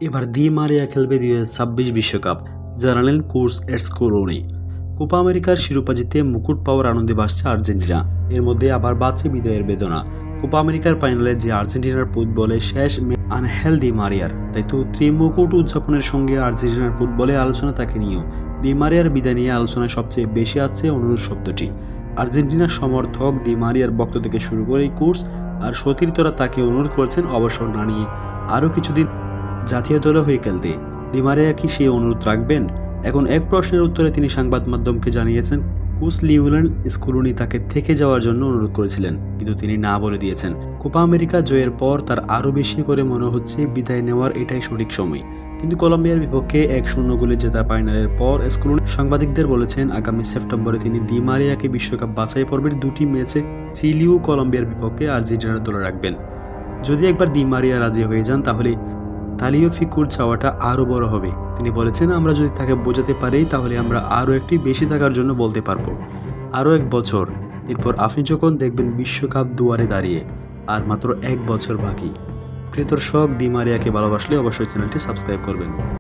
এবার দি মারিয়া খেলবে 2026 বিশ্বকাপ, জানালেন কোচ স্কলোনি। কোপা আমেরিকার শিরোপা জিতে মুকুট পাওয়ার আনন্দে ভাসছে আর্জেন্টিনা। এর মধ্যে আবার বাড়ছে বিদায়ের বেদনা। কোপা আমেরিকার ফাইনালে যে আর্জেন্টিনার ফুটবলে শেষ আনহেল দি মারিয়ার, তাই তো ত্রিমুকুট উদযাপনের সঙ্গে আর্জেন্টিনার ফুটবলে আলোচনা তাকে নিয়েও। দি মারিয়ার বিদায় নিয়ে আলোচনায় সবচেয়ে বেশি আছে অনুরোধ শব্দটি। আর্জেন্টিনার সমর্থক দি মারিয়ার বক্তব্য থেকে শুরু করে কোচ আর সতীর্থরা তাকে অনুরোধ করেছেন অবসর না নিয়ে আরও কিছুদিন জাতীয় দলে হয়ে খেলতে। দি মারিয়া কি সেই অনুরোধ রাখবেন? এখন এক প্রশ্নের উত্তরে তিনি সংবাদ মাধ্যমকে জানিয়েছেন, কোচ লিওনেল স্কলোনি তাকে থেকে যাওয়ার জন্য অনুরোধ করেছিলেন, কিন্তু তিনি না বলে দিয়েছেন। কোপা আমেরিকা জয়ের পর তার আরও বেশি করে মনে হচ্ছে বিদায় নেওয়ার এটাই সঠিক সময়। কিন্তু কলম্বিয়ার বিপক্ষে 1-0 গোলে জেতা ফাইনালের পর স্কলোনি সাংবাদিকদের বলেছেন, আগামী সেপ্টেম্বরে তিনি দি মারিয়াকে বিশ্বকাপ বাছাই পর্বের 2টি ম্যাচে চিলি ও কলম্বিয়ার বিপক্ষে আর্জেন্টিনার দলে রাখবেন। যদি একবার দি মারিয়া রাজি হয়ে যান তাহলে তালিওফিকুর চাওয়াটা আরও বড় হবে। তিনি বলেছেন, আমরা যদি তাকে বোঝাতে পারি তাহলে আমরা আরও একটি বেশি থাকার জন্য বলতে পারবো। আরও 1 বছর, এরপর আপনি যখন দেখবেন বিশ্বকাপ দুয়ারে দাঁড়িয়ে, আর মাত্র 1 বছর বাকি। প্রিয় দর্শক, দি মারিয়াকে ভালোবাসলে অবশ্যই চ্যানেলটি সাবস্ক্রাইব করবেন।